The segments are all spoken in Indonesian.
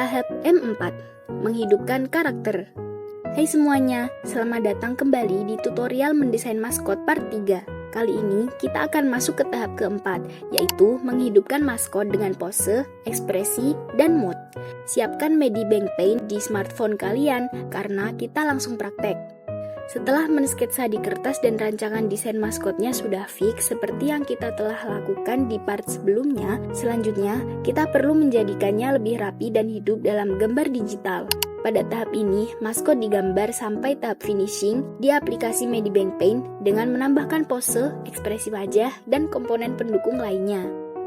Tahap M4, menghidupkan karakter. Hai semuanya, selamat datang kembali di tutorial mendesain maskot part 3. Kali ini kita akan masuk ke tahap keempat, yaitu menghidupkan maskot dengan pose, ekspresi, dan mood. Siapkan Medibank Paint di smartphone kalian, karena kita langsung praktek. Setelah mensketsa di kertas dan rancangan desain maskotnya sudah fix seperti yang kita telah lakukan di part sebelumnya, selanjutnya kita perlu menjadikannya lebih rapi dan hidup dalam gambar digital. Pada tahap ini, maskot digambar sampai tahap finishing di aplikasi Medibank Paint dengan menambahkan pose, ekspresi wajah, dan komponen pendukung lainnya.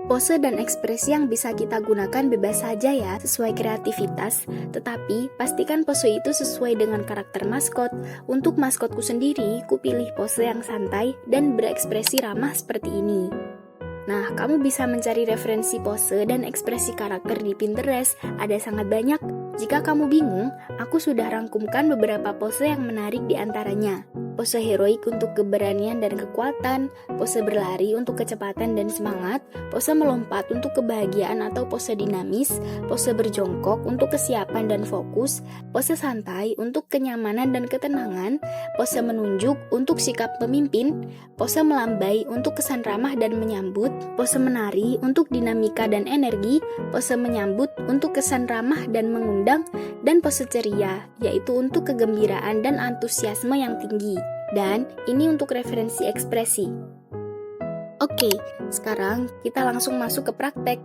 Pose dan ekspresi yang bisa kita gunakan bebas saja ya, sesuai kreativitas, tetapi pastikan pose itu sesuai dengan karakter maskot. Untuk maskotku sendiri, ku pilih pose yang santai dan berekspresi ramah seperti ini. Nah, kamu bisa mencari referensi pose dan ekspresi karakter di Pinterest, ada sangat banyak. Jika kamu bingung, aku sudah rangkumkan beberapa pose yang menarik di antaranya. Pose heroik untuk keberanian dan kekuatan, pose berlari untuk kecepatan dan semangat, pose melompat untuk kebahagiaan atau pose dinamis, pose berjongkok untuk kesiapan dan fokus, pose santai untuk kenyamanan dan ketenangan, pose menunjuk untuk sikap pemimpin, pose melambai untuk kesan ramah dan menyambut, pose menari untuk dinamika dan energi, pose menyambut untuk kesan ramah dan mengundang, dan pose ceria, yaitu untuk kegembiraan dan antusiasme yang tinggi. Dan ini untuk referensi ekspresi. Oke, sekarang kita langsung masuk ke praktek.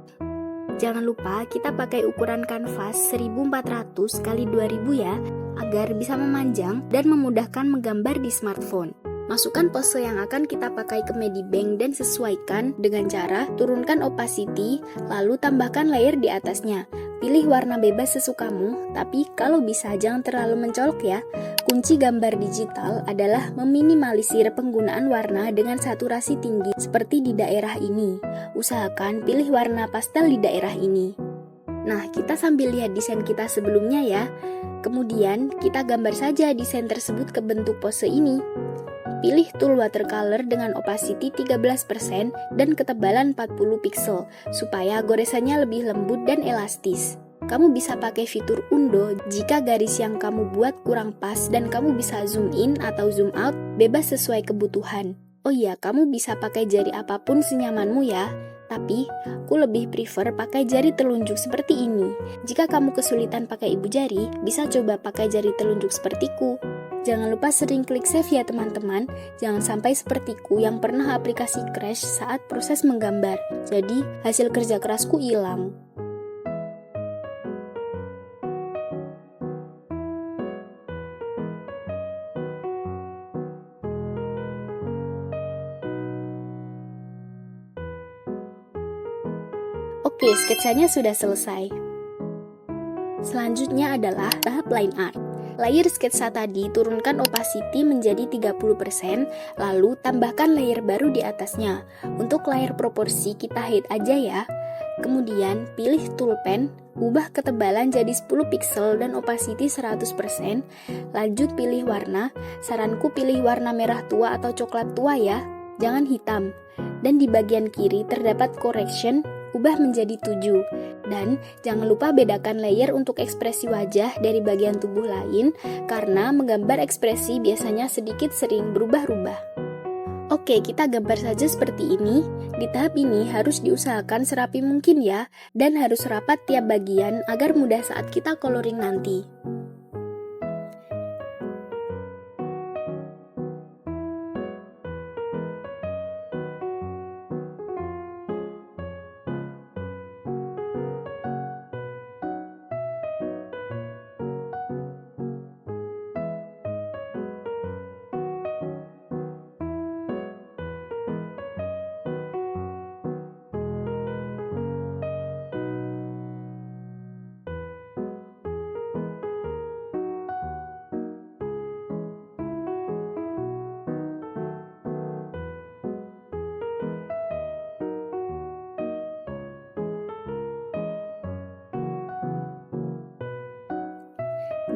Jangan lupa kita pakai ukuran kanvas 1400 x 2000 ya, agar bisa memanjang dan memudahkan menggambar di smartphone. Masukkan pose yang akan kita pakai ke Medibank dan sesuaikan dengan cara turunkan opacity, lalu tambahkan layer di atasnya. Pilih warna bebas sesukamu, tapi kalau bisa jangan terlalu mencolok ya. Kunci gambar digital adalah meminimalisir penggunaan warna dengan saturasi tinggi seperti di daerah ini. Usahakan pilih warna pastel di daerah ini. Nah, kita sambil lihat desain kita sebelumnya ya. Kemudian, kita gambar saja desain tersebut ke bentuk pose ini. Pilih tool watercolor dengan opacity 13% dan ketebalan 40 pixel, supaya goresannya lebih lembut dan elastis. Kamu bisa pakai fitur undo jika garis yang kamu buat kurang pas dan kamu bisa zoom in atau zoom out, bebas sesuai kebutuhan. Oh iya, kamu bisa pakai jari apapun senyamanmu ya. Tapi, aku lebih prefer pakai jari telunjuk seperti ini. Jika kamu kesulitan pakai ibu jari, bisa coba pakai jari telunjuk sepertiku. Jangan lupa sering klik save ya teman-teman. Jangan sampai sepertiku yang pernah aplikasi crash saat proses menggambar. Jadi, hasil kerja kerasku hilang. Oke, sketsanya sudah selesai. Selanjutnya adalah tahap line art. Layer sketsa tadi turunkan opacity menjadi 30%, lalu tambahkan layer baru di atasnya. Untuk layer proporsi kita hide aja ya. Kemudian pilih tool pen, ubah ketebalan jadi 10 pixel dan opacity 100%. Lanjut pilih warna, saranku pilih warna merah tua atau coklat tua ya, jangan hitam. Dan di bagian kiri terdapat correction, ubah menjadi 7. Dan jangan lupa bedakan layer untuk ekspresi wajah dari bagian tubuh lain, karena menggambar ekspresi biasanya sedikit sering berubah-ubah. Oke, kita gambar saja seperti ini. Di tahap ini harus diusahakan serapi mungkin ya, dan harus rapat tiap bagian agar mudah saat kita coloring nanti.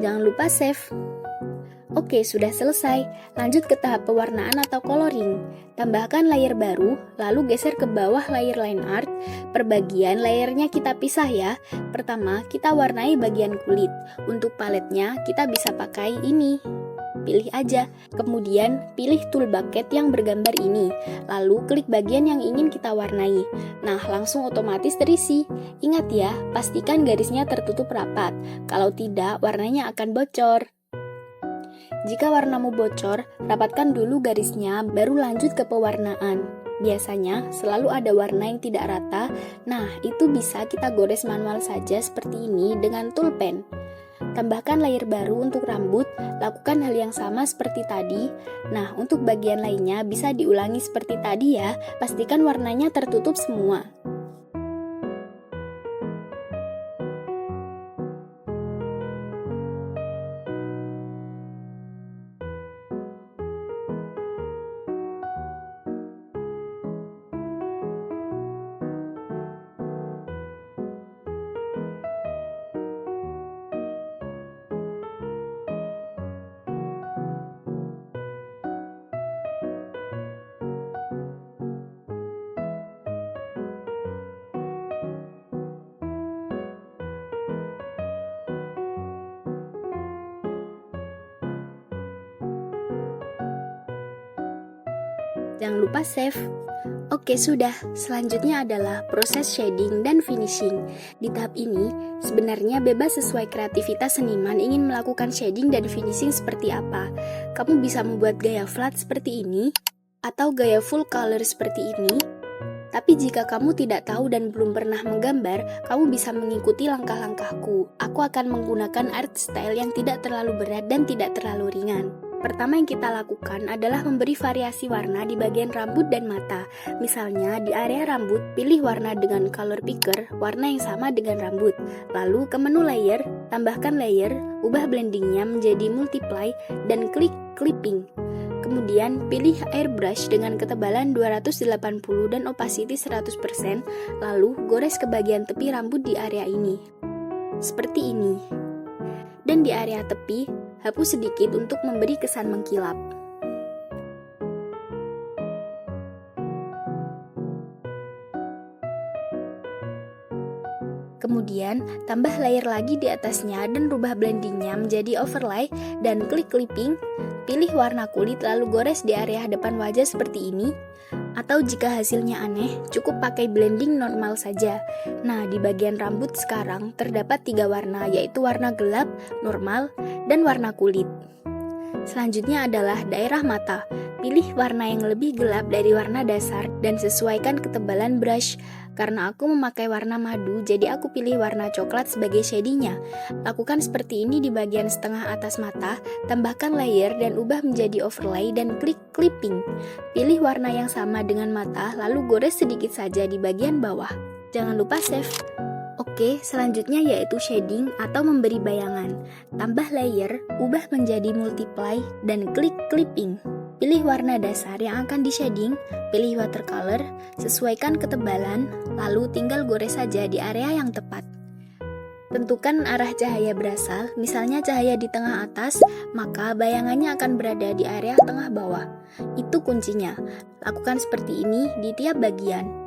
Jangan lupa save. Oke, sudah selesai. Lanjut ke tahap pewarnaan atau coloring. Tambahkan layer baru, lalu geser ke bawah layer line art. Per bagian layernya kita pisah ya. Pertama, kita warnai bagian kulit. Untuk paletnya, kita bisa pakai ini. Pilih aja. Kemudian, pilih tool bucket yang bergambar ini. Lalu, klik bagian yang ingin kita warnai. Nah, langsung otomatis terisi. Ingat ya, pastikan garisnya tertutup rapat. Kalau tidak, warnanya akan bocor. Jika warnamu bocor, rapatkan dulu garisnya, baru lanjut ke pewarnaan. Biasanya selalu ada warna yang tidak rata, nah itu bisa kita gores manual saja seperti ini dengan tool pen. Tambahkan layer baru untuk rambut, lakukan hal yang sama seperti tadi. Nah, untuk bagian lainnya bisa diulangi seperti tadi ya, pastikan warnanya tertutup semua. Jangan lupa save. Oke, sudah. Selanjutnya adalah proses shading dan finishing. Di tahap ini, sebenarnya bebas sesuai kreativitas seniman ingin melakukan shading dan finishing seperti apa. Kamu bisa membuat gaya flat seperti ini, atau gaya full color seperti ini. Tapi jika kamu tidak tahu dan belum pernah menggambar, kamu bisa mengikuti langkah-langkahku. Aku akan menggunakan art style yang tidak terlalu berat dan tidak terlalu ringan. Pertama yang kita lakukan adalah memberi variasi warna di bagian rambut dan mata. Misalnya di area rambut, pilih warna dengan color picker, warna yang sama dengan rambut. Lalu ke menu layer, tambahkan layer, ubah blendingnya menjadi multiply, dan klik clipping. Kemudian pilih airbrush dengan ketebalan 280 dan opacity 100%, lalu gores ke bagian tepi rambut di area ini. Seperti ini. Dan di area tepi, hapus sedikit untuk memberi kesan mengkilap. Kemudian, tambah layer lagi di atasnya dan rubah blendingnya menjadi overlay dan klik clipping. Pilih warna kulit lalu gores di area depan wajah seperti ini. Atau jika hasilnya aneh, cukup pakai blending normal saja. Nah, di bagian rambut sekarang terdapat 3 warna, yaitu warna gelap, normal, dan warna kulit. Selanjutnya adalah daerah mata. Pilih warna yang lebih gelap dari warna dasar dan sesuaikan ketebalan brush. Karena aku memakai warna madu, jadi aku pilih warna coklat sebagai shadingnya. Lakukan seperti ini di bagian setengah atas mata, tambahkan layer dan ubah menjadi overlay dan klik clipping. Pilih warna yang sama dengan mata, lalu gores sedikit saja di bagian bawah. Jangan lupa save. Oke, selanjutnya yaitu shading atau memberi bayangan. Tambah layer, ubah menjadi multiply, dan klik clipping. Pilih warna dasar yang akan di shading, pilih watercolor, sesuaikan ketebalan, lalu tinggal gores saja di area yang tepat. Tentukan arah cahaya berasal, misalnya cahaya di tengah atas, maka bayangannya akan berada di area tengah bawah. Itu kuncinya. Lakukan seperti ini di tiap bagian.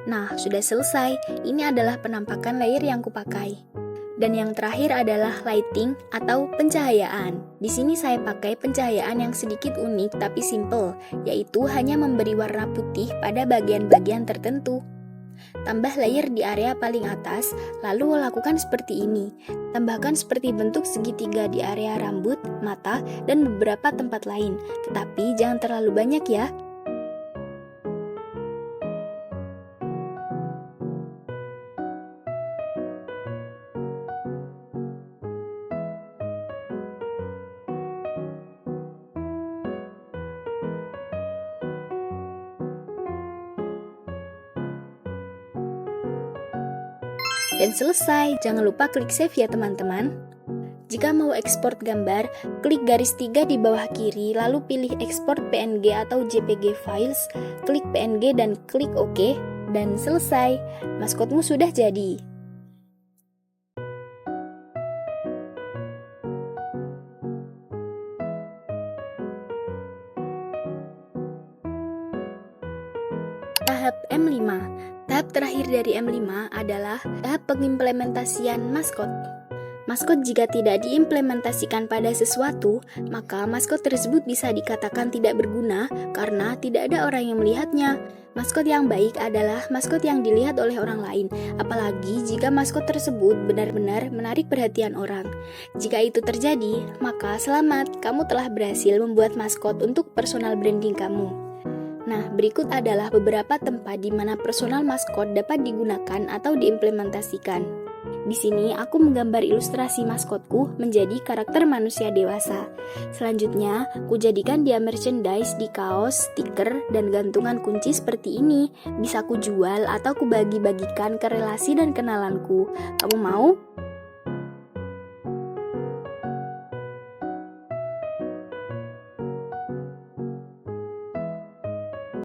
Nah, sudah selesai. Ini adalah penampakan layer yang kupakai. Dan yang terakhir adalah lighting atau pencahayaan. Di sini saya pakai pencahayaan yang sedikit unik tapi simple, yaitu hanya memberi warna putih pada bagian-bagian tertentu. Tambah layer di area paling atas, lalu lakukan seperti ini. Tambahkan seperti bentuk segitiga di area rambut, mata, dan beberapa tempat lain. Tetapi jangan terlalu banyak ya. Dan selesai, jangan lupa klik save ya teman-teman. Jika mau ekspor gambar, klik garis 3 di bawah kiri, lalu pilih ekspor PNG atau JPG files, klik PNG dan klik OK, dan selesai, maskotmu sudah jadi. Tahap M5. Tahap terakhir dari M5 adalah tahap pengimplementasian maskot. Maskot jika tidak diimplementasikan pada sesuatu, maka maskot tersebut bisa dikatakan tidak berguna karena tidak ada orang yang melihatnya. Maskot yang baik adalah maskot yang dilihat oleh orang lain, apalagi jika maskot tersebut benar-benar menarik perhatian orang. Jika itu terjadi, maka selamat, kamu telah berhasil membuat maskot untuk personal branding kamu. Nah, berikut adalah beberapa tempat di mana personal maskot dapat digunakan atau diimplementasikan. Di sini aku menggambar ilustrasi maskotku menjadi karakter manusia dewasa. Selanjutnya, ku jadikan dia merchandise di kaos, stiker, dan gantungan kunci seperti ini. Bisa ku jual atau ku bagi-bagikan ke relasi dan kenalanku. Kamu mau?